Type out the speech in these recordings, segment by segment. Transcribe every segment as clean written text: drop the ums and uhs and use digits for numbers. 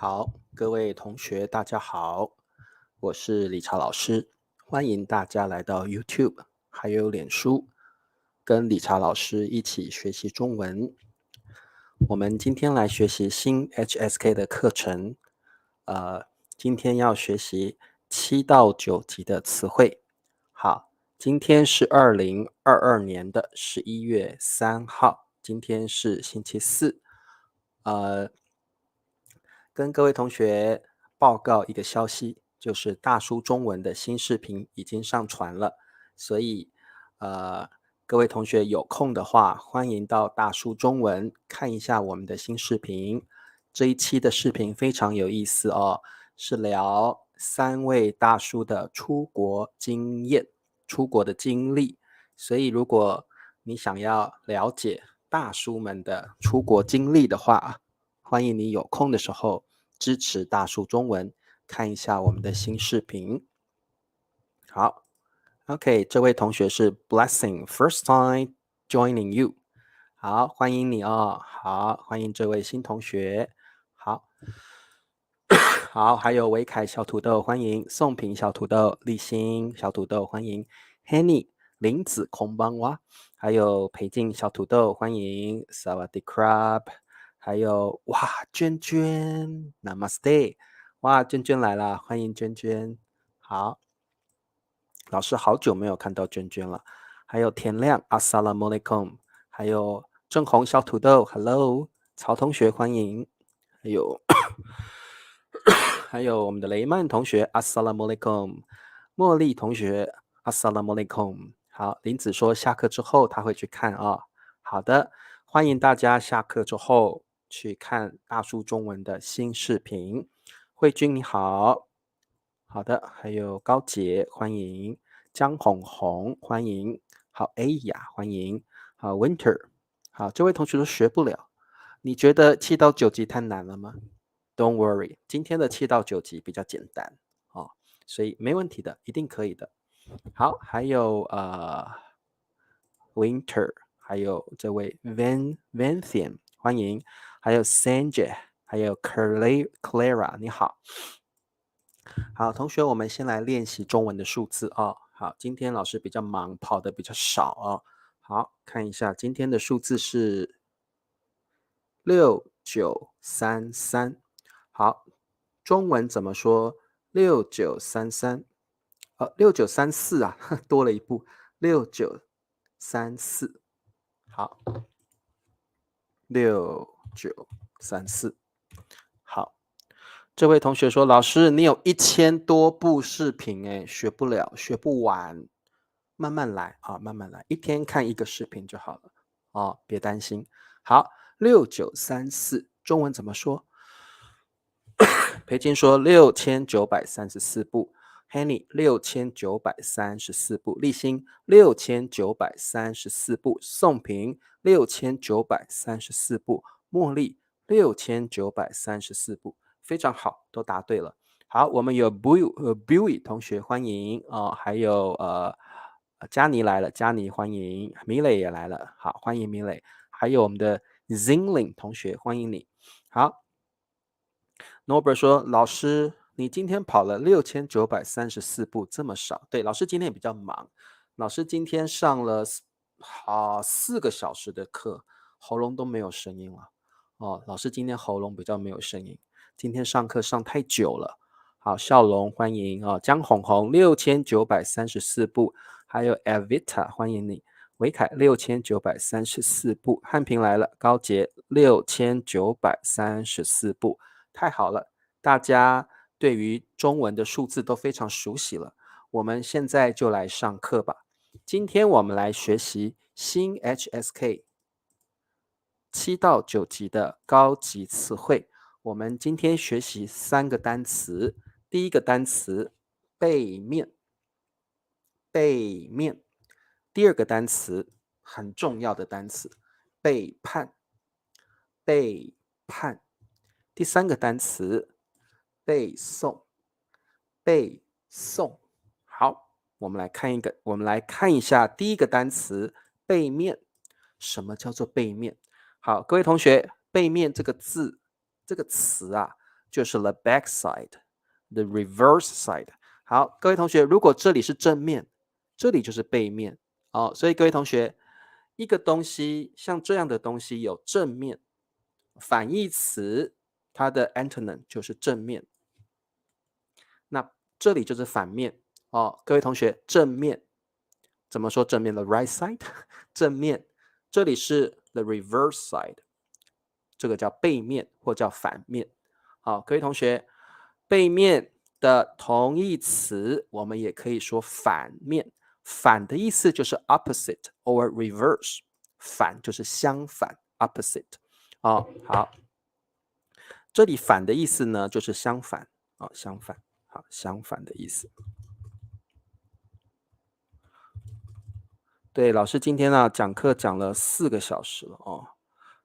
好，各位同学，大家好，我是理查老师，欢迎大家来到 YouTube 还有脸书，跟理查老师一起学习中文。我们今天来学习新 HSK 的课程，今天要学习7到9级的词汇。好，今天是2022年的11月3号，今天是星期四。跟各位同学报告一个消息，就是大叔中文的新视频已经上传了，所以各位同学有空的话，欢迎到大叔中文看一下我们的新视频。这一期的视频非常有意思哦，是聊3位大叔的出国经验、出国的经历。所以如果你想要了解大叔们的出国经历的话，欢迎你有空的时候支持大叔中文，看一下我们的新视频。好 ，OK， 这位同学是 Blessing，first time joining you。好，欢迎你哦。好，欢迎这位新同学。好，好，还有维凯小土豆，欢迎宋平小土豆、立新小土豆，欢迎 Henny 林子空邦哇，还有裴静小土豆，欢迎 Sawadee Krab， 还有哇娟娟 Namaste， 哇娟娟来了，欢迎娟娟。好，老师好久没有看到娟娟了，还有田亮 Assalamualaikum， 还有郑红小土豆 Hello， 曹同学欢迎，还有还有我们的雷曼同学 Assalamualaikum， 茉莉同学 Assalamualaikum。 好，林子说下课之后他会去看啊。好的，欢迎大家下课之后去看大叔中文的新视频。慧君你好。好的，还有高杰欢迎，江红红欢迎，好 A 雅欢迎，好 Winter， 好，这位同学都学不了，你觉得7到9级太难了吗？Don't worry， 今天的7到9级比较简单哦，所以没问题的，一定可以的。好，还有Winter， 还有这位 Vanthian， 欢迎，还有 Sanjay， 还有 Clara， 你好。好，同学，我们先来练习中文的数字哦。好，今天老师比较忙，跑的比较少哦。好，看一下今天的数字是6933。好，中文怎么说？6933，6934啊，多了一步，6934。好，6934。好，这位同学说：“老师，你有1000多部视频，哎，学不了，学不完，慢慢来啊，慢慢来，一天看一个视频就好了哦，别担心。”好，6934，中文怎么说？裴金说6934部 ，Henny 6934部，立新6934部，宋平6934部，茉莉6934部，非常好，都答对了。好，我们有 Billy 同学欢迎哦，还有佳妮来了，佳妮欢迎，米磊也来了，好，欢迎米磊，还有我们的 Zingling 同学欢迎你，好。Norbert 说：“老师，你今天跑了6934步，这么少？对，老师今天也比较忙。老师今天上了4个小时的课，喉咙都没有声音了。哦，老师今天喉咙比较没有声音，今天上课上太久了。好，笑容欢迎哦，江红红6934步，还有 Evita 欢迎你，维凯6934步，汉平来了，高杰6934步。”太好了，大家对于中文的数字都非常熟悉了。我们现在就来上课吧。今天我们来学习新 HSK 7到9级的高级词汇。我们今天学习3个单词。第一个单词背面，背面。第二个单词很重要的单词背叛，背叛。第三个单词背诵，背诵。好，我们来看一下第一个单词背面。什么叫做背面？好，各位同学，背面这个字，这个词啊，就是 the back side，the reverse side。好，各位同学，如果这里是正面，这里就是背面。所以各位同学，一个东西像这样的东西有正面，反义词它的 antonym 就是正面。那这里就是反面。各位同学，正面怎么说正面 ？The right side 正面，这里是 the reverse side， 这个叫背面或叫反面。好，各位同学，背面的同义词我们也可以说反面。反的意思就是 opposite or reverse， 反就是相反 opposite。好，这里反的意思呢就是相反。相反，好，相反的意思。对，老师今天呢讲课讲了4个小时了哦。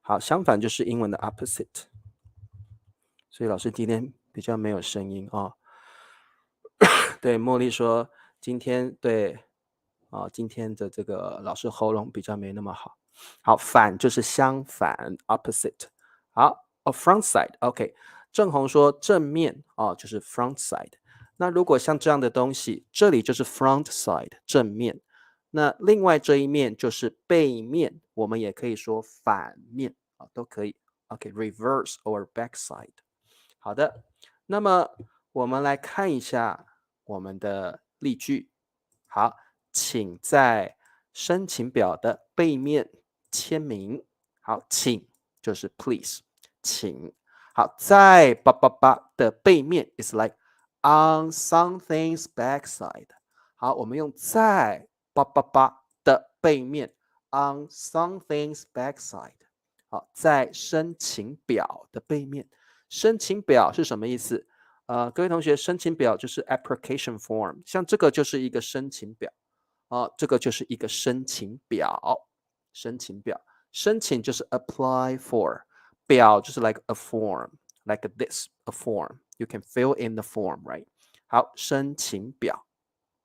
好，相反就是英文的 opposite， 所以老师今天比较没有声音哦。对，茉莉说今天对今天的这个老师喉咙比较没那么好。好，反就是相反 opposite。好front side OK。郑红说正面就是 front side。那如果像这样的东西，这里就是 front side 正面。那另外这一面就是背面，我们也可以说反面都可以。OK reverse or back side。好的，那么我们来看一下我们的例句。好，请在申请表的背面签名。好，请就是 please， 请。好，在叭叭叭的背面 is like on something's backside。好，我们用在叭叭叭的背面 on something's backside。好，在申请表的背面。申请表是什么意思？各位同学，申请表就是 application form， 像这个就是一个申请表。这个就是一个申请表。申请表，申请就是 apply for， 表就是 like a form， like this a form， you can fill in the form right。 好，申请表。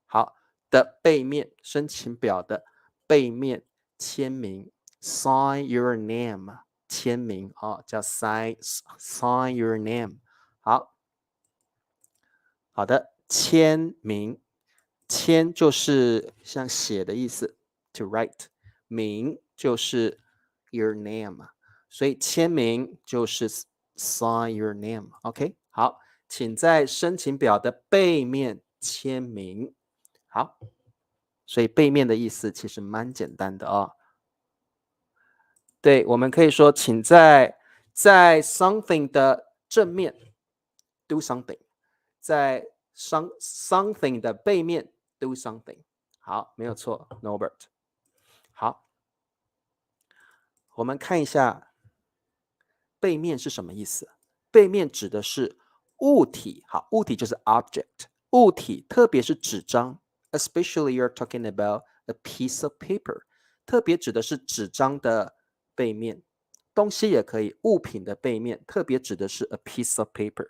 好的背面，申请表的背面签名 sign your name， 签名叫 sign your name。 好的，签名，签就是像写的意思 to write， 名就是 your name， 所以签名就是 sign your name。 OK， 好，请在申请表的背面签名。好，所以背面的意思其实蛮简单的对，我们可以说请在 something 的正面 do something， 在 something 的背面 do something。 好，没有错 Norbert。 好，我们看一下背面是什么意思。背面指的是物体。好，物体就是 object， 物体特别是纸张 especially you're talking about a piece of paper， 特别指的是纸张的背面。东西也可以，物品的背面特别指的是 a piece of paper。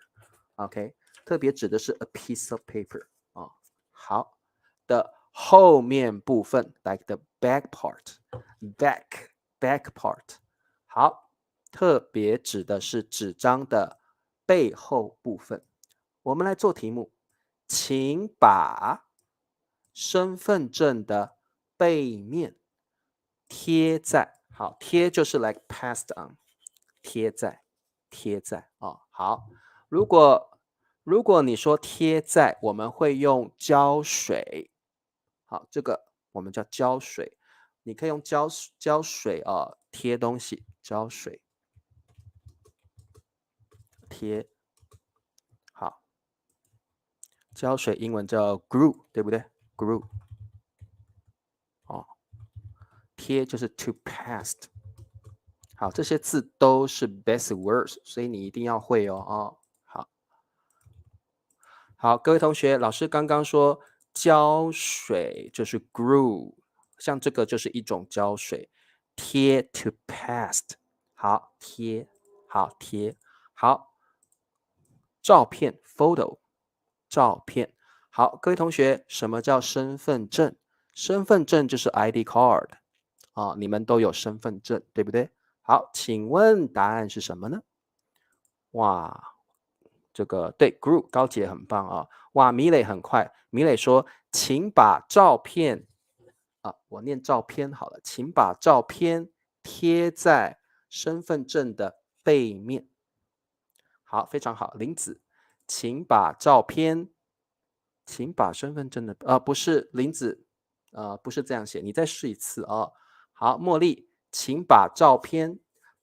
OK， 特别指的是 a piece of paper。 好的后面部分 like the back part， back part。 好，特别指的是纸张的背后部分。我们来做题目，请把身份证的背面贴在，好，贴就是 like passed on， 贴在好，如果你说贴在，我们会用胶水。好，这个我们叫胶水，你可以用胶水贴东西，胶水贴。好，胶水英文叫 glue， 对不对？ glue。 贴就是 to pass。 好，这些字都是 basic words， 所以你一定要会好，各位同学，老师刚刚说胶水就是 glue， 像这个就是一种胶水。贴 to pass。 好，贴，好，贴。好，照片 photo， 照片。好，各位同学，什么叫身份证？身份证就是 ID card。你们都有身份证，对不对？好，请问答案是什么呢？哇，这个对 Group 高姐很棒啊！哇，米磊很快，米磊说，请把照片我念照片好了，请把照片贴在身份证的背面。好，非常好，林子，请把照片，请把身份证的不是林子，不是这样写，你再试一次哦。好，茉莉，请把照片，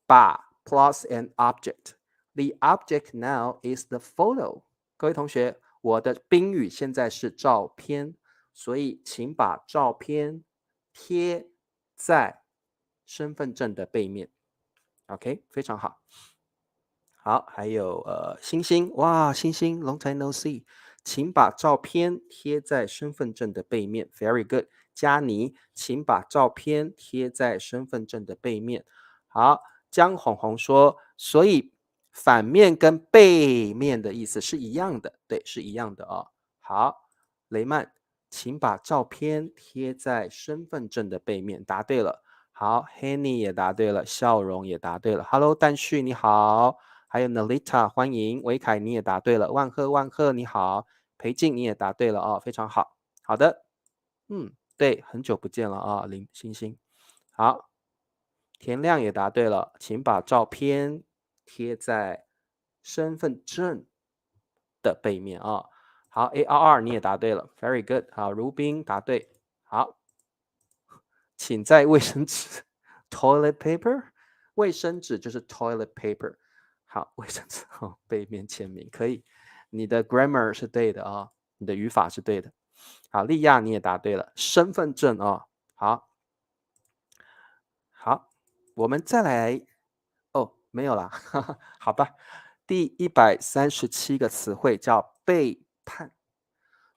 把 plus an object。The object now is the photo。各位同学，我的宾语现在是照片，所以请把照片贴在身份证的背面。OK， 非常好。好，还有星星，哇，星星 long time no see，请把照片贴在身份证的背面 ，very good。佳妮，请把照片贴在身份证的背面。好，江红红说，所以反面跟背面的意思是一样的，对，是一样的哦。好，雷曼，请把照片贴在身份证的背面，答对了。好 ，Henny 也答对了，笑容也答对了。Hello，淡旭你好。还有 Nalita， 欢迎维凯，你也答对了。万赫，万赫，你好。裴静，你也答对了哦，非常好。好的，对，很久不见了啊，林星星。好，田亮也答对了，请把照片贴在身份证的背面啊。好 ，ARR 你也答对了，very good。好，如冰答对。好，请在卫生纸 toilet paper， 卫生纸就是 toilet paper。好，卫生纸背面签名可以，你的 grammar 是对的啊，你的语法是对的。好，利亚你也答对了，身份证啊，好，好，我们再来，没有啦，好吧，第137个词汇叫背叛，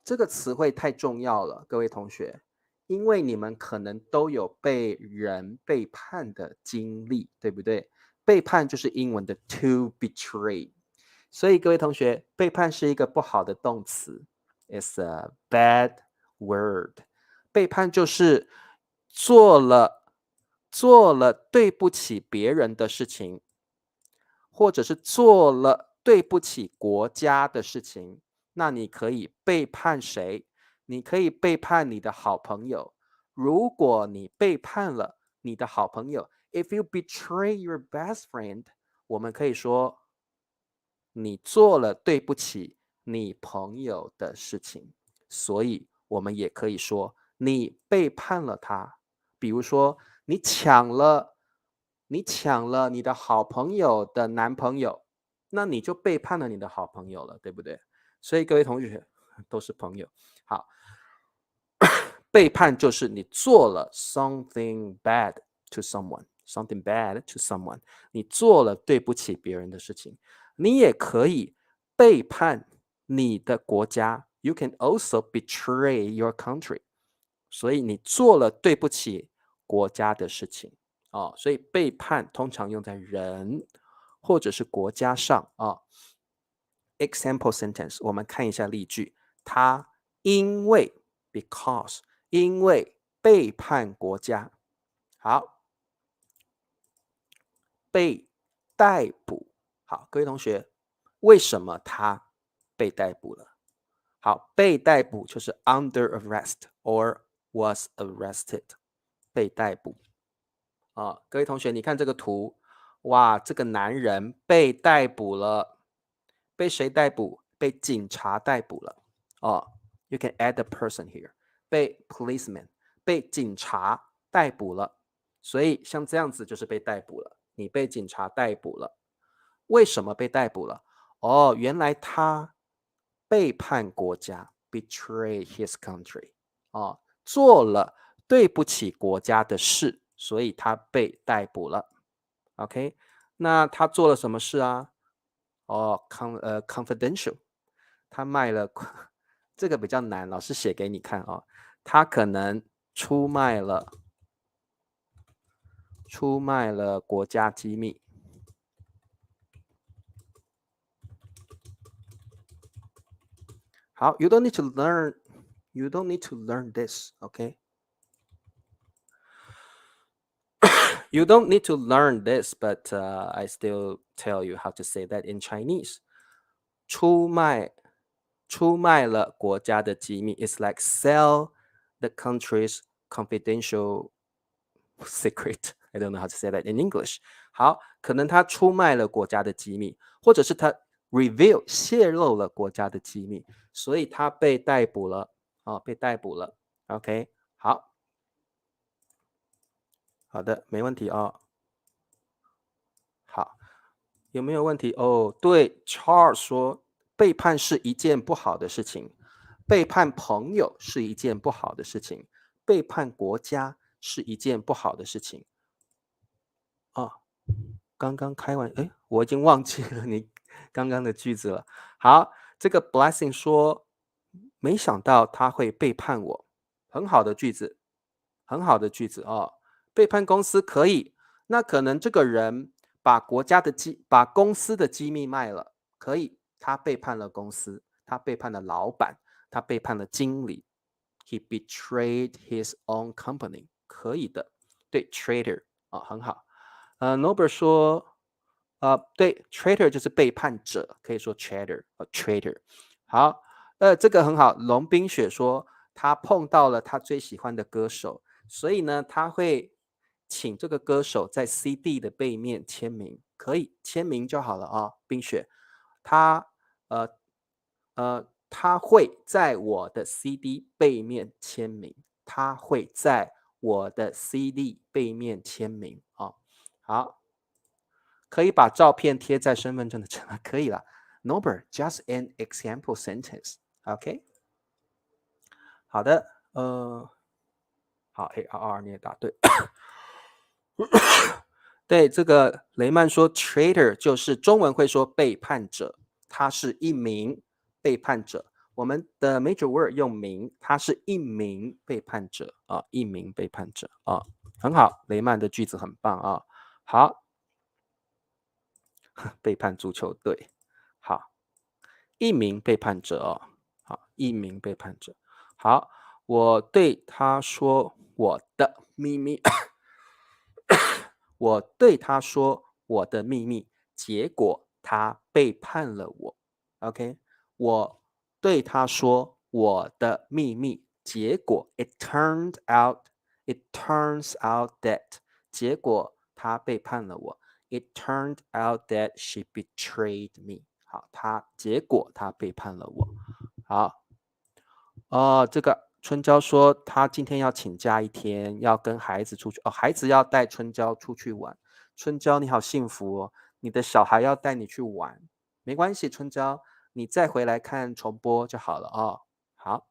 这个词汇太重要了，各位同学，因为你们可能都有被人背叛的经历，对不对？背叛就是英文的 to betray， 所以各位同学，背叛是一个不好的动词 ，it's a bad word。背叛就是做了对不起别人的事情，或者是做了对不起国家的事情，那你可以背叛谁？你可以背叛你的好朋友。如果你背叛了你的好朋友 ，if you betray your best friend， 我们可以说你做了对不起你朋友的事情，所以我们也可以说你背叛了他。比如说，你抢了你的好朋友的男朋友，那你就背叛了你的好朋友了，对不对？所以各位同学都是朋友。好，背叛就是你做了 something bad to someone，something bad to someone，你做了对不起别人的事情。你也可以背叛你的国家 ，you can also betray your country。所以你做了对不起国家的事情所以背叛通常用在人或者是国家上Example sentence， 我们看一下例句，他因为 because 因为背叛国家，好，被逮捕。好，各位同学，为什么他被逮捕了？好，被逮捕就是 under arrest or was arrested， 被逮捕各位同学，你看这个图，哇，这个男人被逮捕了，被谁逮捕？被警察逮捕了You can add a person here， 被 policeman， 被警察逮捕了，所以像这样子就是被逮捕了，你被警察逮捕了，为什么被逮捕了？原来他背叛国家 ，betray his country，做了对不起国家的事，所以他被逮捕了。OK，那他做了什么事啊？confidential， 他卖了，这个比较难，老师写给你看他可能出卖了国家机密。好 ，you don't need to learn this, okay? You don't need to learn this, but I still tell you how to say that in Chinese. 出卖了国家的机密 ，It's like sell the country's confidential secret. I don't know how to say that in English. 好，可能他出卖了国家的机密，或者是他 reveal 泄露了国家的机密，所以他被逮捕了被逮捕了。OK， 好的，没问题好，有没有问题？对 ，Charles 说背叛是一件不好的事情，背叛朋友是一件不好的事情，背叛国家是一件不好的事情啊。刚刚开完，我已经忘记了你刚刚的句子了。好，这个 Blessing 说，没想到他会背叛我，很好的句子，很好的句子背叛公司可以，那可能这个人把公司的机密卖了，可以，他背叛了公司，他背叛了老板，他背叛了经理。He betrayed his own company，可以的，对 traitor 很好。Norbert 说，对 traitor 就是背叛者，可以说 traitor。好，这个很好。龙冰雪说，他碰到了他最喜欢的歌手，所以呢，他会请这个歌手在 CD 的背面签名，可以签名就好了冰雪，他他会在我的 CD 背面签名，他会在我的 CD 背面签名好，可以把照片贴在身份证的前面，可以了。Norbert, just an example sentence. OK， 好的，好 ARR 你也答对。对，这个雷曼说 traitor 就是中文会说背叛者，他是一名背叛者。我们的 major word 用名，他是一名背叛者一名背叛者很好，雷曼的句子很棒好，背叛足球队，好，一名背叛者好，一名背叛者。好，我对他说我的秘密，我对他说我的秘密，结果他背叛了我。OK， 我对他说我的秘密，结果 it turns out that 结果他背叛了我。It turned out that she betrayed me。好，结果他背叛了我。好，这个春娇说她今天要请假一天，要跟孩子出去孩子要带春娇出去玩。春娇你好幸福你的小孩要带你去玩，没关系，春娇，你再回来看重播就好了好，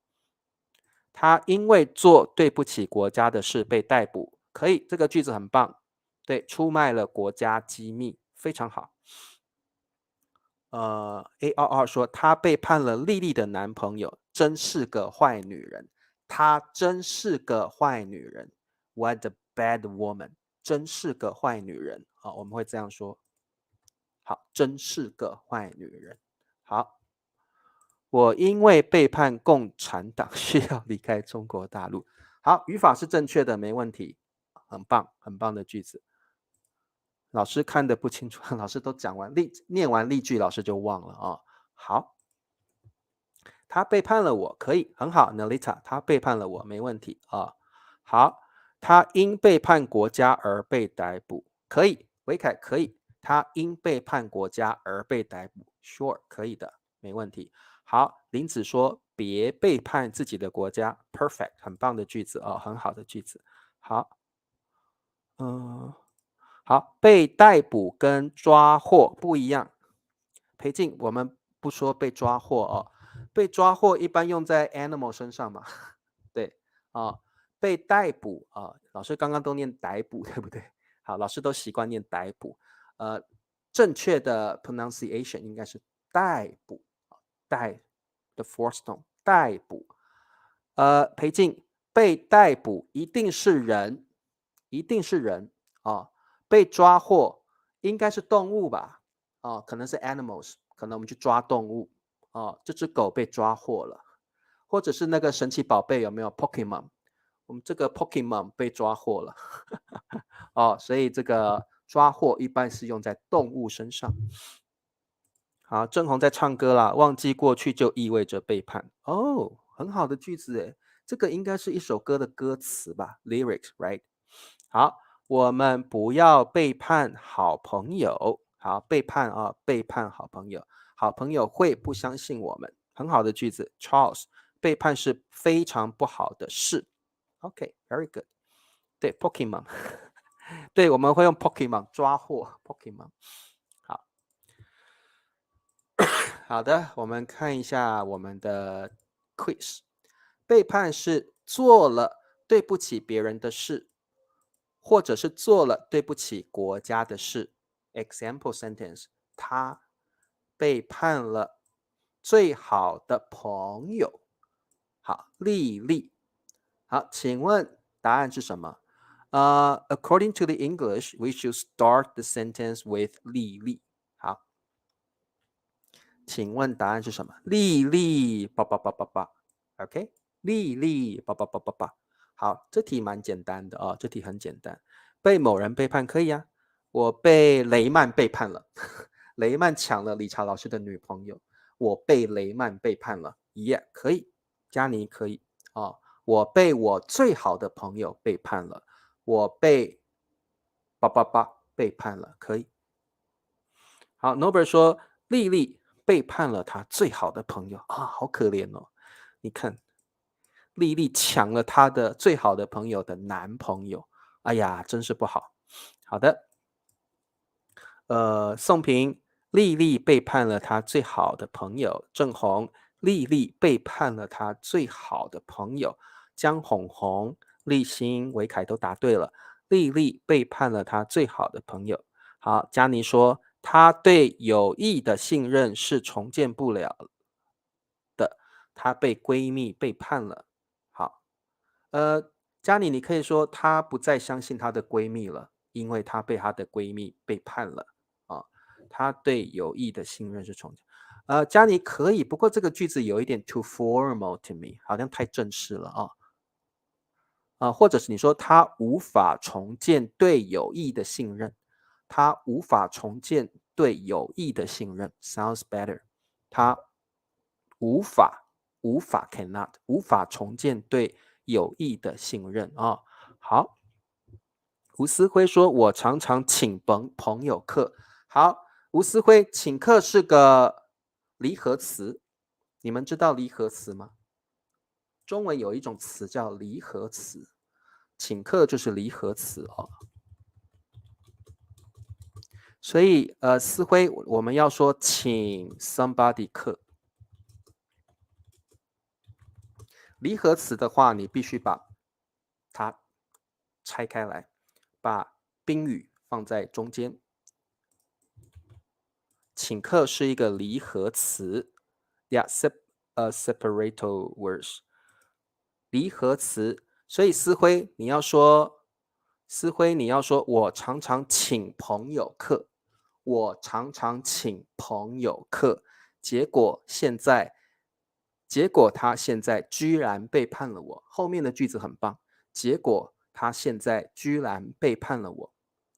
他因为做对不起国家的事被逮捕，可以，这个句子很棒，对，出卖了国家机密，非常好。ARR 说她背叛了丽丽的男朋友，真是个坏女人。她真是个坏女人。What a bad woman！真是个坏女人我们会这样说。好，真是个坏女人。好，我因为背叛共产党需要离开中国大陆。好，语法是正确的，没问题，很棒，很棒的句子。老师看得不清楚，老师都讲完念完例句，老师就忘了好，他背叛了我，可以，很好 ，Nelita， 他背叛了我，没问题好，他因背叛国家而被逮捕，可以，维凯可以，他因背叛国家而被逮捕 ，Sure， 可以的，没问题。好，林子说别背叛自己的国家 ，Perfect， 很棒的句子很好的句子。好，好，被逮捕跟抓获不一样。裴静，我们不说被抓获被抓获一般用在 animal 身上嘛？对被逮捕老师刚刚都念逮捕，对不对？好，老师都习惯念逮捕。正确的 pronunciation 应该是逮捕逮 the fourth tone 逮捕。裴静，被逮捕一定是人，一定是人被抓获应该是动物吧？可能是 animals， 可能我们去抓动物这只狗被抓获了，或者是那个神奇宝贝有没有 Pokemon？我们这个 Pokemon 被抓获了所以这个抓获一般是用在动物身上。好，郑红在唱歌啦，忘记过去就意味着背叛。哦，很好的句子诶，这个应该是一首歌的歌词吧 ，lyrics right？好，我们不要背叛好朋友。好，背叛啊，背叛好朋友，好朋友会不相信我们。很好的句子 ，Charles，背叛是非常不好的事。OK，very good。对，Pokemon，对，我们会用 Pokemon 抓获 Pokemon。好。好的，我们看一下我们的 quiz。背叛是做了对不起别人的事，或者是做了对不起国家的事。Example sentence：他背叛了最好的朋友。好，丽丽。好，请问答案是什么？According to the English, we should start the sentence with 丽丽。好。请问答案是什么？丽丽叭叭叭叭叭 OK， 丽丽叭叭叭叭叭。好，这题蛮简单的哦，这题很简单。被某人背叛可以啊，我被雷曼背叛了，雷曼抢了理查老师的女朋友，我被雷曼背叛了，Yeah， 可以，佳妮可以哦。我被我最好的朋友背叛了，我被叭叭叭背叛了，可以。好 ，Norbert 说丽丽背叛了她最好的朋友啊，好可怜哦。你看，丽丽抢了她的最好的朋友的男朋友，哎呀，真是不好。好的，宋平，丽丽背叛了她最好的朋友。郑红，丽丽背叛了她最好的朋友。江红红、立新、维凯都答对了。丽丽背叛了她最好的朋友。好，佳妮说，她对友谊的信任是重建不了的，她被闺蜜背叛了。好，佳妮，你可以说她不再相信她的闺蜜了，因为她被她的闺蜜背叛了啊。她对友谊的信任是重建。佳妮可以，不过这个句子有一点 too formal to me，好像太正式了啊。或者是你说他无法重建对友谊的信任，他无法重建对友谊的信任 ，sounds better。他无法 cannot 无法重建对友谊的信任啊。好，吴思辉说：“我常常请朋友客。”好，吴思辉，请客是个离合词，你们知道离合词吗？中文有一种词叫离合词。请客就是离合词哦，所以思辉，我们要说请 somebody 客。离合词的话，你必须把它拆开来，把宾语放在中间。请客是一个离合词 ，yeah separator words， 离合词。所以思辉，你要说我常常请朋友客，我常常请朋友客，结果他现在居然背叛了我。后面的句子很棒，结果他现在居然背叛了我，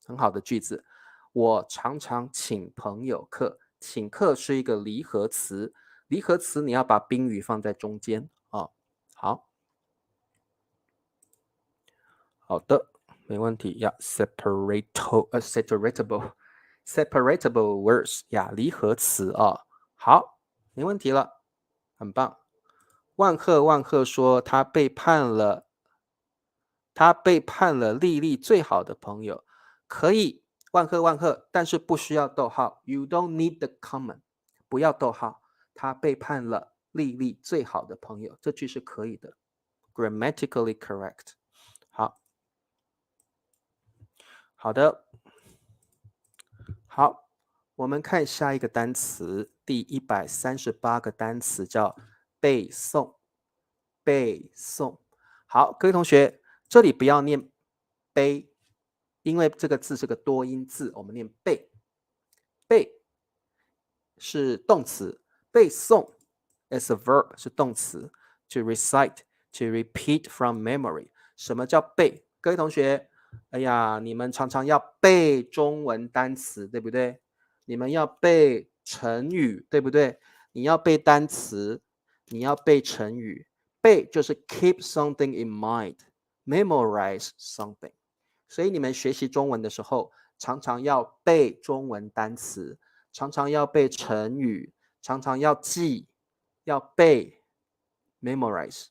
很好的句子。我常常请朋友客，请客是一个离合词，离合词你要把宾语放在中间啊。好。好的，没问题呀。Separatable words 呀，离合词啊。好，没问题了，很棒。万赫说他背叛了丽丽最好的朋友，可以万赫，但是不需要逗号。You don't need the comment， 不要逗号。他背叛了丽丽最好的朋友，这句是可以的 ，grammatically correct。好。好的，好，我们看下一个单词，第138个单词叫背诵。背诵，好，各位同学，这里不要念背，因为这个字是个多音字，我们念背。背是动词，背诵 as a verb 是动词 ，to recite, to repeat from memory。什么叫背？各位同学，哎呀，你们常常要背中文单词，对不对？你们要背成语，对不对？你要背单词，你要背成语。背就是 keep something in mind, memorize something。所以你们学习中文的时候，常常要背中文单词，常常要背成语，常常要记，要背 memorize,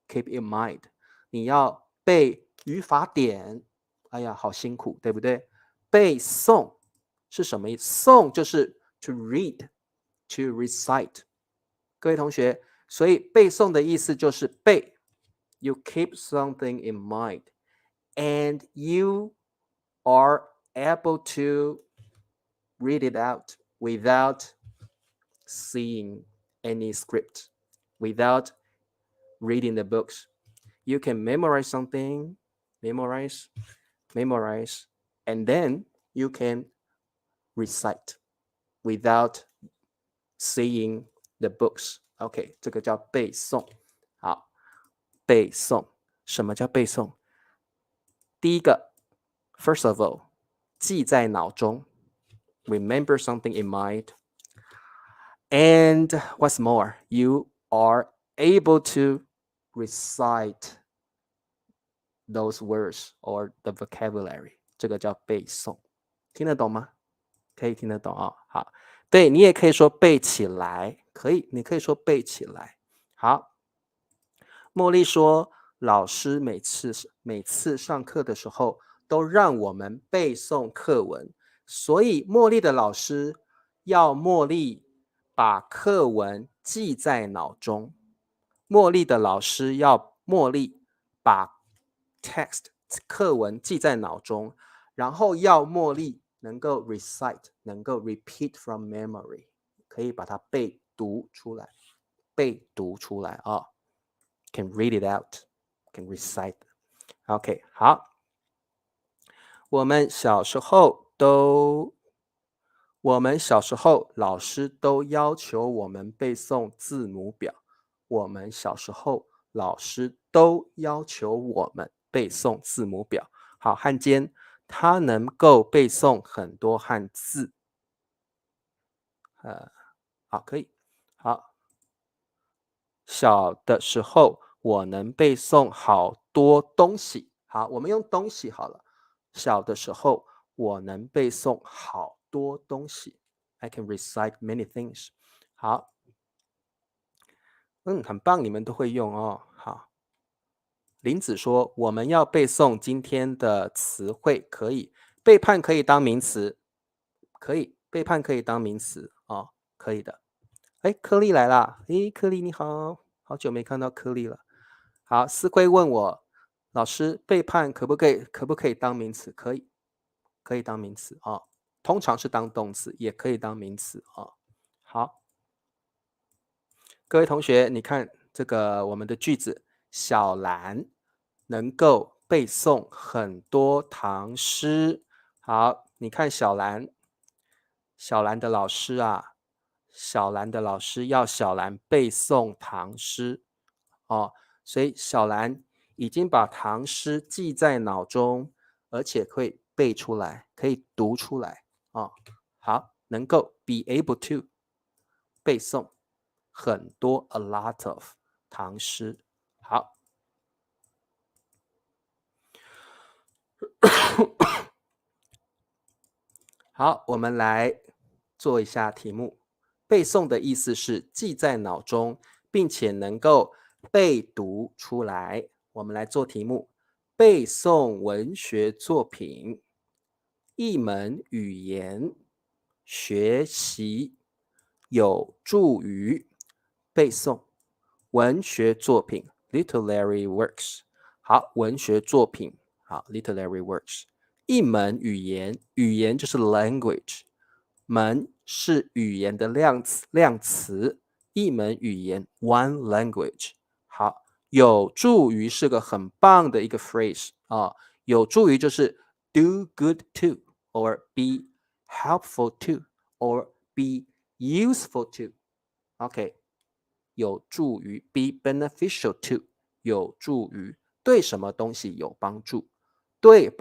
keep in mind。你要背语法点，哎呀，好辛苦，对不对？背诵是什么意思？诵就是 to read, to recite。各位同学，所以背诵的意思就是背。You keep something in mind, and you are able to read it out without seeing any script, without reading the books. You can memorize something, memorize, and then you can recite without seeing the books. OK， 这个叫背诵。好，背诵，什么叫背诵？第一个 ，first of all， 记在脑中 ，remember something in mind. And what's more, you are able to recite those words or the vocabulary. 这个叫背诵，听得懂吗？可以听得懂啊。好，对你也可以说背起来，可以，你可以说背起来。好，茉莉说，老师每次上课的时候都让我们背诵课文，所以茉莉的老师要茉莉把课文记在脑中。茉莉的老师要茉莉把 text 课文记在脑中，然后要茉莉能够 recite， 能够 repeat from memory， 可以把它背读出来，背读出来啊。Can read it out, can recite. OK， 好。我们小时候老师都要求我们背诵字母表。我们小时候老师都要求我们背诵字母表。好，汉奸，他能够背诵很多汉字。好，可以。好，小的时候我能背诵好多东西。好，我们用东西好了。小的时候我能背诵好多东西。I can recite many things. 好，很棒，你们都会用哦。好，林子说我们要背诵今天的词汇，可以。背叛可以当名词，可以，背叛可以当名词哦，可以的。哎，颗粒来啦！哎，颗粒你好，好久没看到颗粒了。好，思辉问我，老师，背叛可不可以当名词？可以，可以当名词啊、哦。通常是当动词，也可以当名词啊、哦。好，各位同学，你看这个我们的句子，小兰能够背诵很多唐诗。好，你看小兰的老师啊，小兰的老师要小兰背诵唐诗哦，所以小兰已经把唐诗记在脑中，而且会背出来，可以读出来哦。好，能够 be able to 背诵很多 a lot of 唐诗。好，好，我们来做一下题目。背诵的意思是记在脑中，并且能够背读出来。我们来做题目：背诵文学作品，一门语言学习有助于背诵文学作品 （literary works）。好，文学作品，好 （literary works）。一门语言，语言就是 language，门是语言的量词，一门语言 one language。好，有助于是个很棒的一个 phrase 啊，有助于就是 do good to or be helpful to or be useful to。OK，有助于 be beneficial to， 有助于对什么东西有帮助，对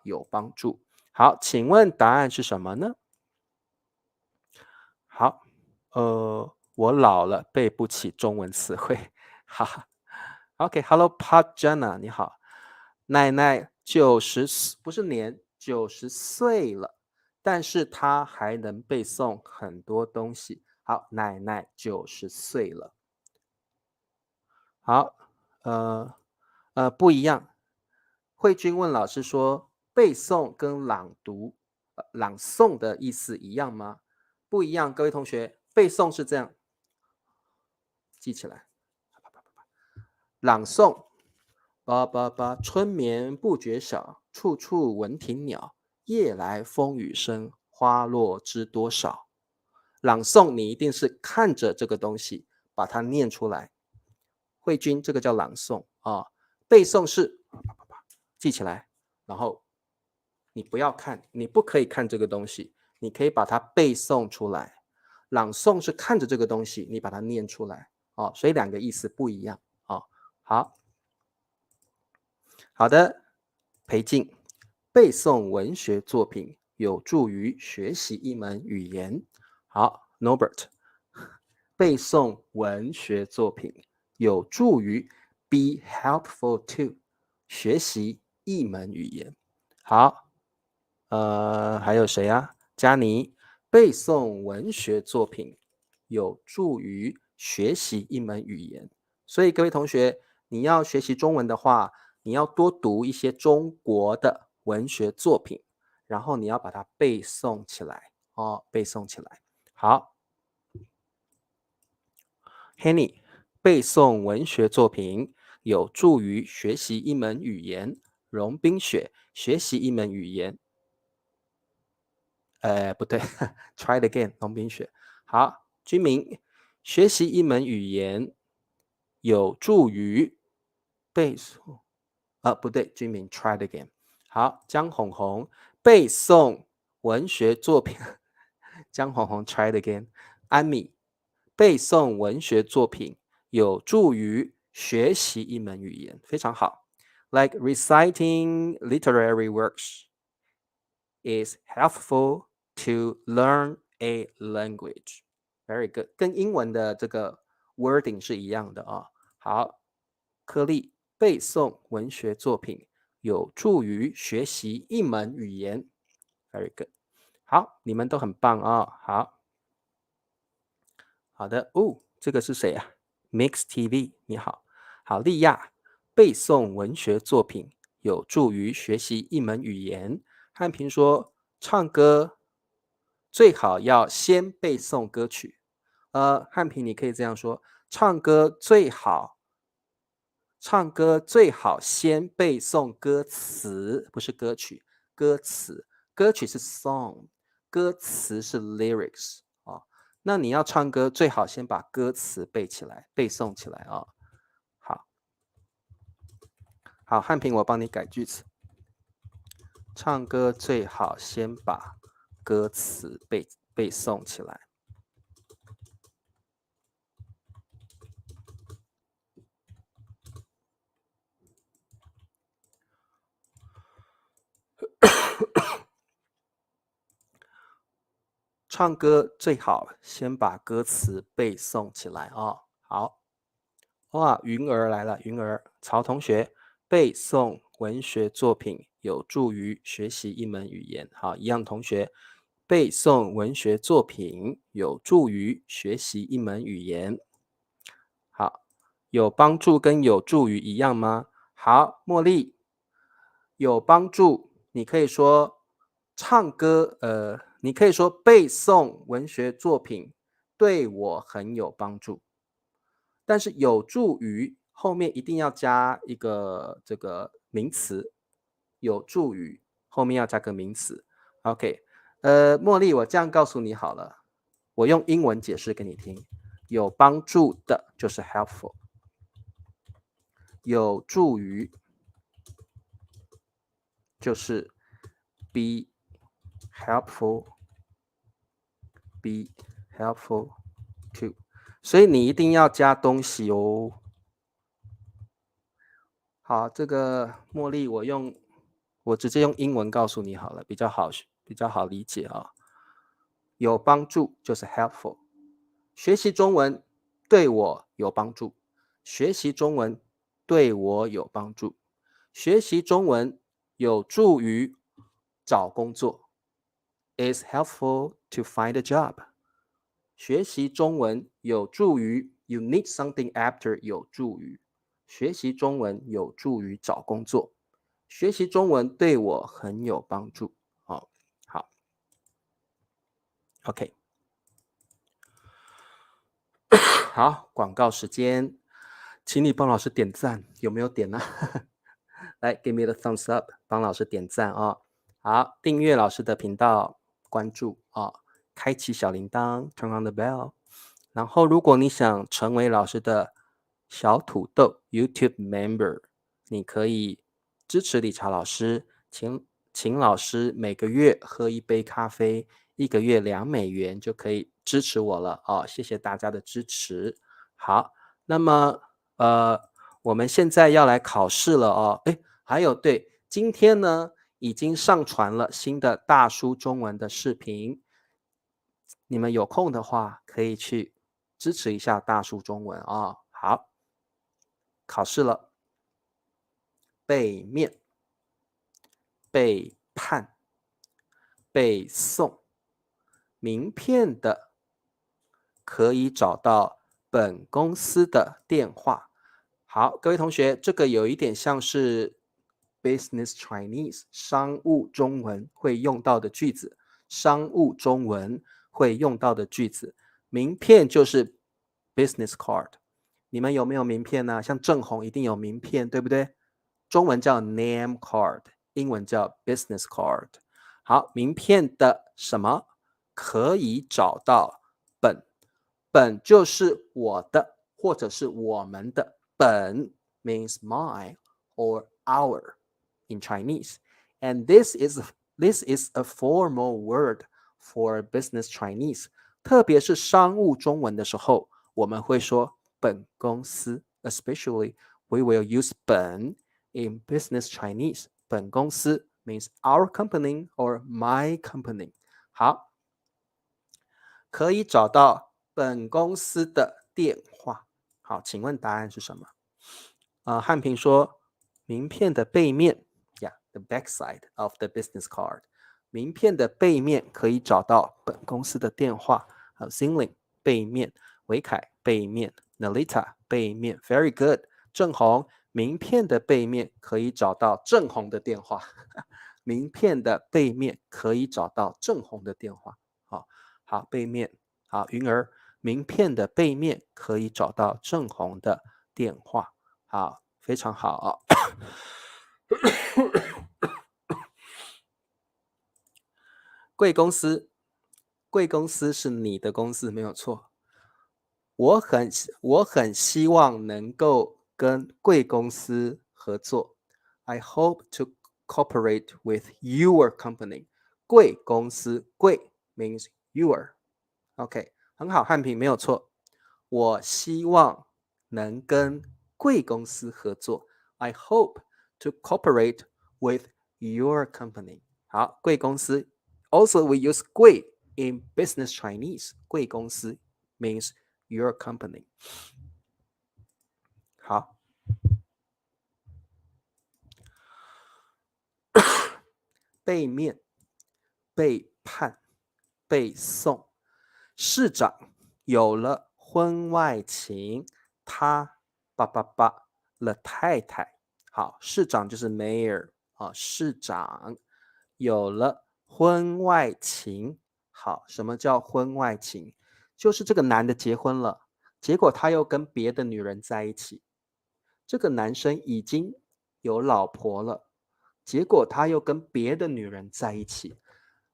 有帮助。好，请问答案是什么呢？好，我老了，背不起中文词汇，哈哈。OK，Hello Pat Jenna，你好，奶奶90不是年90岁了，但是她还能背诵很多东西。好，奶奶90岁了。好，不一样。慧君问老师说，背诵跟朗读、朗诵的意思一样吗？不一样，各位同学，背诵是这样，记起来。朗诵，叭叭叭，春眠不觉晓，处处闻啼鸟，夜来风雨声，花落知多少。朗诵你一定是看着这个东西，把它念出来。慧君，这个叫朗诵啊，背诵是记起来，然后你不要看，你不可以看这个东西，你可以把它背诵出来。朗诵是看着这个东西，你把它念出来哦，所以两个意思不一样哦。好的，裴静，背诵文学作品有助于学习一门语言。好，Norbert，背诵文学作品有助于 be helpful to 学习一门语言。好，还有谁啊？佳妮，背诵文学作品有助于学习一门语言。所以各位同学，你要学习中文的话，你要多读一些中国的文学作品，然后你要把它背诵起来哦，背诵起来。好 ，Henny，背诵文学作品有助于学习一门语言。荣冰雪，学习一门语言。不对，try it again，龙冰雪。好，居民，学习一门语言有助于背诵。不对，居民 try it again。好，江红红，背诵文学作品。江红红 try it again。安米，背诵文学作品有助于学习一门语言，非常好。Like reciting literary works is helpful to learn a language. Very good，跟英文的这个 wording 是一样的啊。好，颗粒背诵文学作品有助于学习一门语言。Very good，好，你们都很棒啊。好的这个是谁啊？Mix TV，你好，好，利亚背诵文学作品有助于学习一门语言。汉平说，唱歌最好要先背诵歌曲。汉平你可以这样说，唱歌最好先背诵歌词，不是歌曲，歌词，歌曲是 song， 歌词是 lyrics 啊。那你要唱歌，最好先把歌词背起来，背诵起来啊。好，汉平，我帮你改句子。唱歌最好先把歌词背诵起来。唱歌最好先把歌词背诵起来哦。好，哇，云儿来了，云儿，曹同学，背诵文学作品有助于学习一门语言。好，一样同学，背诵文学作品有助于学习一门语言。好，有帮助跟有助于一样吗？好，茉莉，有帮助，你可以说唱歌，你可以说背诵文学作品对我很有帮助。但是有助于后面一定要加一个这个名词，有助于后面要加个名词。OK，茉莉，我这样告诉你好了，我用英文解释给你听。有帮助的就是 helpful， 有助于就是 be helpful to， 所以你一定要加东西哦。好，这个茉莉我直接用英文告诉你好了，比较好理解啊。有帮助就是 helpful。学习中文对我有帮助。学习中文对我有帮助。学习中文有助于找工作。Is helpful to find a job。学习中文有助于 you need something after 有助于。学习中文有助于找工作。学习中文对我很有帮助。好 OK 好，广告时间，请你帮老师点赞，有没有点呢？来 give me the thumbs up， 帮老师点赞啊。好，订阅老师的频道，关注啊，开启小铃铛 turn on the bell。然后如果你想成为老师的小土豆 YouTube member， 你可以支持理查老师，请老师每个月喝一杯咖啡，1个月$2就可以支持我了哦，谢谢大家的支持。好，那么我们现在要来考试了哦。诶，还有对，今天呢已经上传了新的大叔中文的视频，你们有空的话可以去支持一下大叔中文啊。好，考试了，背面、背叛、背诵。名片的可以找到本公司的电话。好，各位同学，这个有一点像是 business Chinese 商务中文会用到的句子，商务中文会用到的句子。名片就是 business card。你们有没有名片呢？像郑红一定有名片，对不对？中文叫 name card， 英文叫 business card。好，名片的什么可以找到本？本就是我的或者是我们的。本 means mine or our in Chinese. And this is a formal word for business Chinese. 特别是商务中文的时候，我们会说本公司。Especially, we will use 本 in business Chinese. 本公司 means our company or my company. 好，可以找到本公司的电话。好，请问答案是什么？汉平说，名片的背面 ，yeah, the back side of the business card。名片的背面可以找到本公司的电话。还有 Xingling 背面，维凯背面 ，Nalita 背面 ，very good。郑红，名片的背面可以找到郑红的电话。名片的背面可以找到郑红的电话。好，背面。好，云儿，名片的背面可以找到郑红的电话。好，非常好。贵公司，贵公司是你的公司，没有错。我很希望能够跟贵公司合作。I hope to cooperate with your company。贵公司，贵 means your。OK， 很好，汉平没有错。我希望能跟贵公司合作。I hope to cooperate with your company。好，贵公司。Also, we use 贵 in business Chinese。贵公司 means your company。好，背面、背叛、背诵。市长有了婚外情，他了太太。好，市长就是 mayor 啊，市长有了婚外情。好，什么叫婚外情？就是这个男的结婚了，结果他又跟别的女人在一起。这个男生已经有老婆了，结果他又跟别的女人在一起。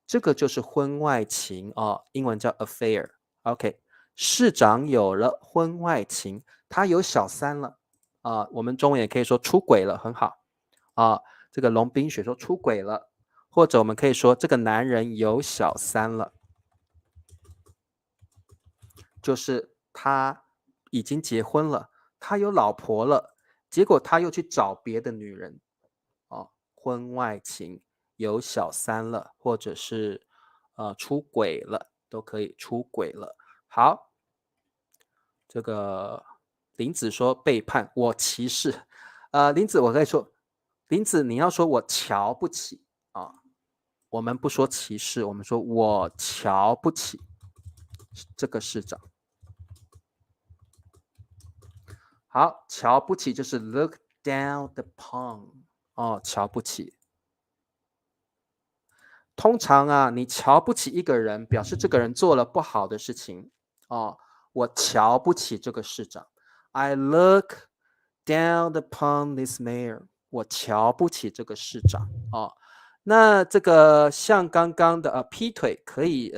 这个就是婚外情哦，英文叫 affair。OK， 市长有了婚外情，他有小三了我们中文也可以说出轨了，很好这个龙冰雪说出轨了，或者我们可以说这个男人有小三了，就是他已经结婚了，他有老婆了，结果他又去找别的女人婚外情，有小三了，或者是出轨了。都可以出轨了。好，这个林子说背叛，我歧视。林子，我可以说，林子你要说我瞧不起啊，我们不说歧视，我们说我瞧不起这个市长。好，瞧不起就是 look down upon 哦，瞧不起。通常啊，你瞧不起一个人，表示这个人做了不好的事情哦。我瞧不起这个市长。I look down upon this mayor。我瞧不起这个市长哦。那这个像刚刚的劈腿可以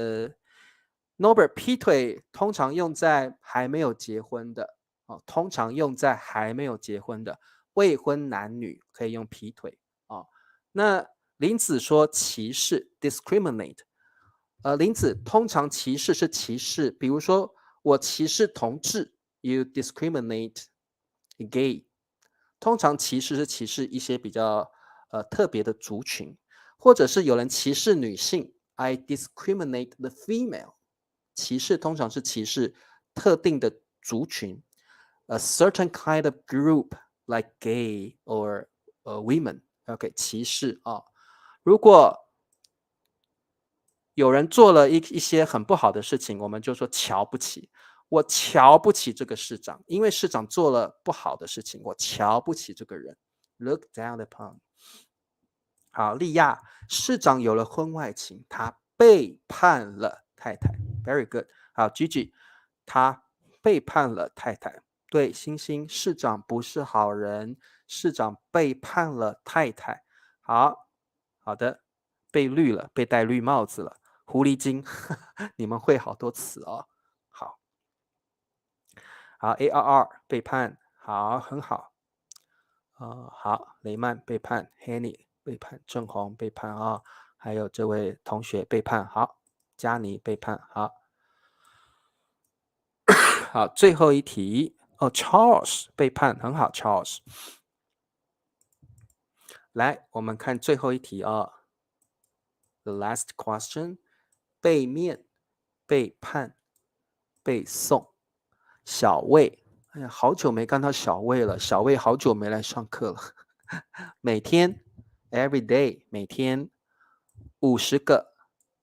Norbert 劈腿通常用在还没有结婚的哦，通常用在还没有结婚的未婚男女可以用劈腿哦。那林子说歧视 discriminate，林子通常歧视是歧视，比如说我歧视同志 ，you discriminate gay。通常歧视是歧视一些比较特别的族群，或者是有人歧视女性 ，I discriminate the female。歧视通常是歧视特定的族群，a certain kind of group like gay or women。OK， 歧视啊。如果有人做了一些很不好的事情，我们就说瞧不起。我瞧不起这个市长，因为市长做了不好的事情，我瞧不起这个人。Look down upon。好，利亚，市长有了婚外情，他背叛了太太。Very good。好，Gigi，他背叛了太太。对，星星，市长不是好人，市长背叛了太太。好，好的，被绿了，被戴绿帽子了。狐狸精，你们会好多词哦。好，好 ，ARR 背叛，好，很好。好，雷曼背叛 ，Henny 背叛，郑红背叛啊，还有这位同学背叛，好，佳妮背叛，好，好，最后一题哦，Charles 背叛，很好，Charles。来，我们看最后一题啊，The last question，背面、背叛、背诵，小魏，哎呀，好久没看到小魏了，小魏好久没来上课了。每天 every day 每天50个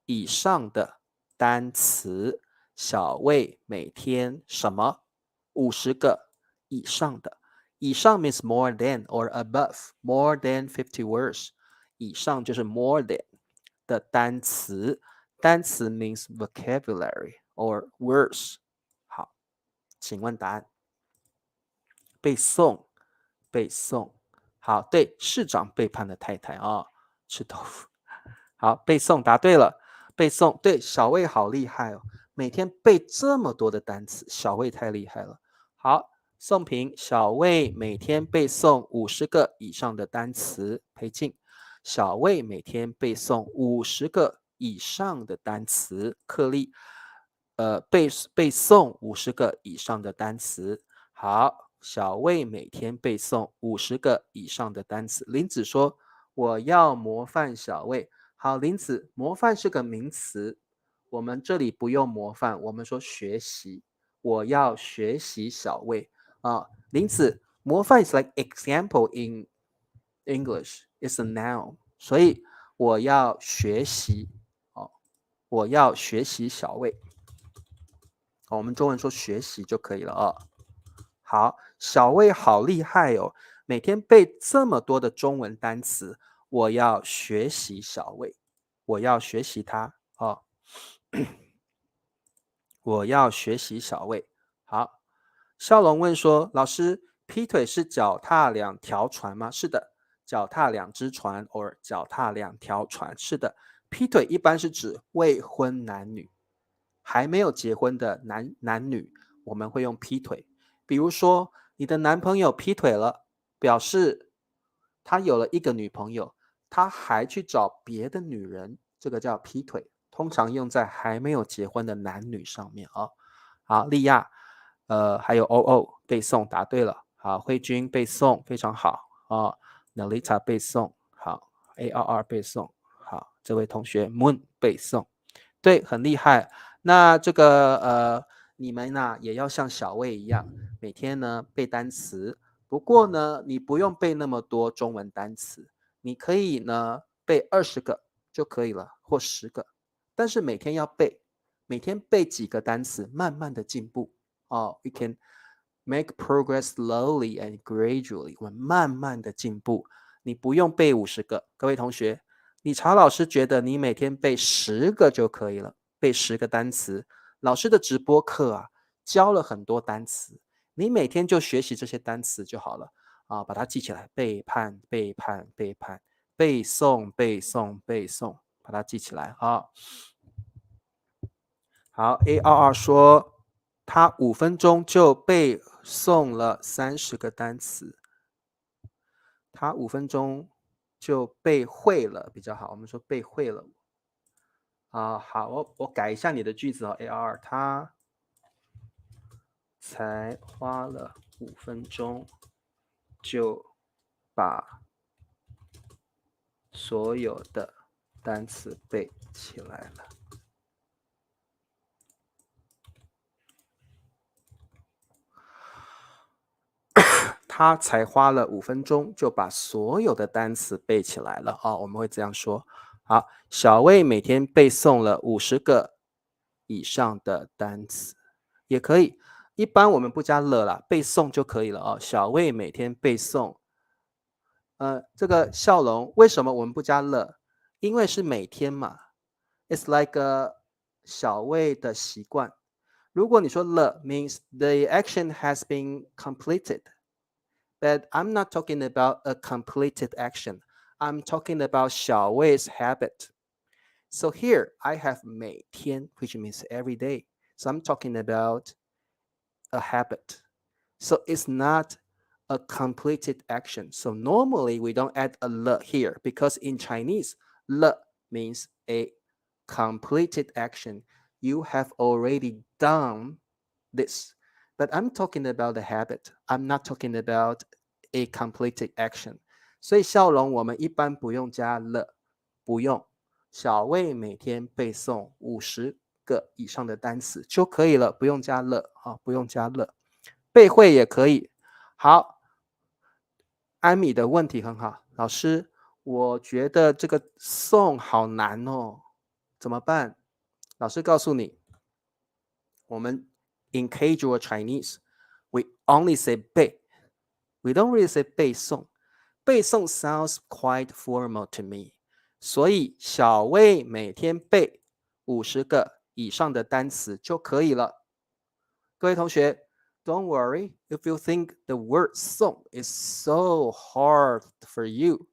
以上的单词，小魏每天什么50个以上的，以上 means more than or above more than 50 words， 以上就是 more than 的单词，单词 means vocabulary or words。好，请问答案？背诵，背诵。好，对，市长背叛了太太啊，吃豆腐。好，背诵答对了，背诵对，小魏好厉害哦，每天背这么多的单词，小魏太厉害了。好，宋平，小魏每天背诵50个以上的单词。裴静，小魏每天背诵50个以上的单词。克利，背诵50个以上的单词。好，小魏每天背诵50个以上的单词。林子说：“我要模范小魏。”好，林子，模范是个名词，我们这里不用模范，我们说学习。我要学习小魏啊，林子，模范 is like example in English. It's a noun，所以我要学习哦，我要学习小魏。我们中文说学习就可以了啊。好，小魏好厉害哦，每天背这么多的中文单词，我要学习小魏，我要学习他哦，我要学习小魏。好，笑龙问说，老师，劈腿是脚踏两条船吗？是的，脚踏两只船 or 脚踏两条船，是的。劈腿一般是指未婚男女，还没有结婚的男女，我们会用劈腿。比如说，你的男朋友劈腿了，表示他有了一个女朋友，他还去找别的女人，这个叫劈腿，通常用在还没有结婚的男女上面啊。好，利亚，还有欧欧背诵答对了。好，慧君背诵非常好啊。Nalita 背诵好，ARR 背诵好，这位同学 Moon 背诵。对，很厉害。那这个你们呢也要像小魏一样，每天呢背单词。不过呢，你不用背那么多中文单词，你可以呢背20个就可以了，或10个。但是每天要背，每天背几个单词，慢慢的进步。You can make progress slowly and gradually。我们慢慢的进步，你不用背50个。各位同学，理查老师觉得你每天背10个就可以了，背10个单词。老师的直播课啊，教了很多单词，你每天就学习这些单词就好了啊，把它记起来，背叛，背叛，背叛，背诵，背诵，背诵，把它记起来啊。好 ，ARR 说他5分钟就背诵了30个单词，他5分钟就背会了比较好，我们说背会了。好，我改一下你的句子哦 ，AR， 他才花了5分钟就把所有的单词背起来了。他才花了5分钟就把所有的单词背起来了我们会这样说。好，小魏每天背诵了50个以上的单词，也可以。一般我们不加了啦，背诵就可以了小魏每天背诵，这个笑容为什么我们不加了？因为是每天嘛。It's like小魏的习惯。如果你说了 means the action has been completed。But I'm not talking about a completed action. I'm talking about 小魏's habit. So here I have 每天 which means every day. So I'm talking about a habit. So it's not a completed action. So normally we don't add a le here because in Chinese, le means a completed action. You have already done this. But I'm talking about the habit. I'm not talking about a completed action. 所以笑容我们一般不用加了，不用。小魏每天背诵50个以上的单词就可以了，不用加了不用加了。背会也可以。好，安米的问题很好，老师，我觉得这个诵好难哦，怎么办？老师告诉你，我们 in casual Chinese we only say 背 we don't really say 背诵。背诵 sounds quite formal to me。所以小魏每天背50个以上的单词就可以了。各位同学 don't worry if you think the word 诵 is so hard for you.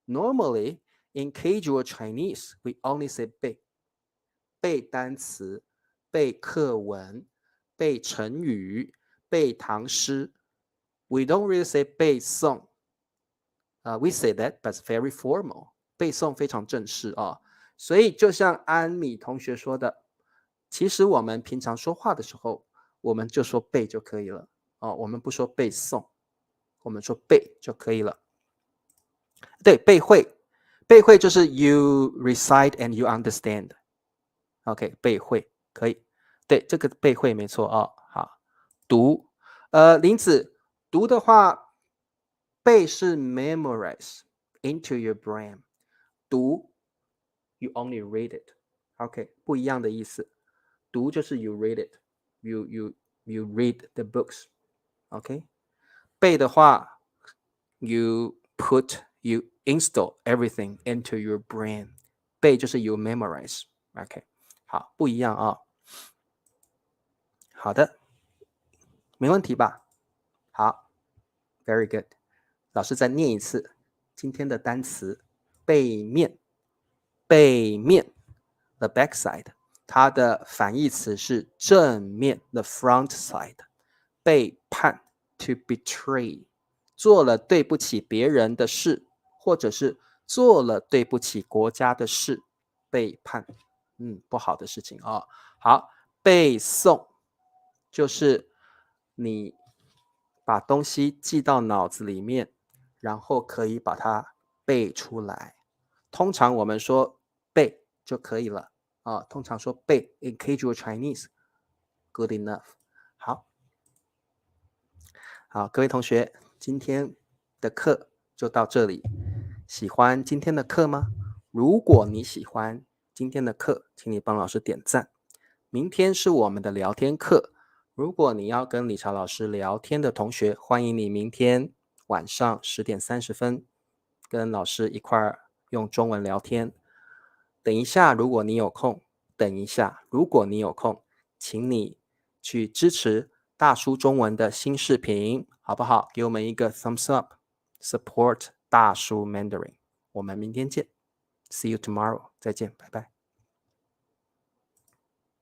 Normally, in casual Chinese, we only say 背。背单词、背课文、背成语、背唐诗。We don't really say 背诵。We say that, but it's very formal. 背诵非常正式所以就像安米同学说的，其实我们平常说话的时候，我们就说背就可以了我们不说背诵，我们说背就可以了。对，背会，背会就是 you recite and you understand。OK， 背会可以。对，这个背会没错好，读，林子读的话，背是 memorize into your brain。读 you only read it。OK， 不一样的意思。读就是 you read it，you read the books。OK， 背的话 you install everything into your brain。背就是 you memorize。OK， 好，不一样好的，没问题吧？好 ，very good。老师再念一次今天的单词：背面，背面 ，the back side。它的反义词是正面 ，the front side。背叛 ，to betray。做了对不起别人的事，或者是做了对不起国家的事，背叛，不好的事情好，背诵就是你把东西记到脑子里面，然后可以把它背出来。通常我们说背就可以了通常说背 engage your Chinese good enough。好，各位同学，今天的课就到这里。喜欢今天的课吗？如果你喜欢今天的课，请你帮老师点赞。明天是我们的聊天课，如果你要跟理查老师聊天的同学，欢迎你明天晚上10:30跟老师一块儿用中文聊天。等一下，如果你有空，请你去支持大叔中文的新视频，好不好？给我们一个 thumbs up，support 大叔 Mandarin。我们明天见，See you tomorrow，再见，拜拜。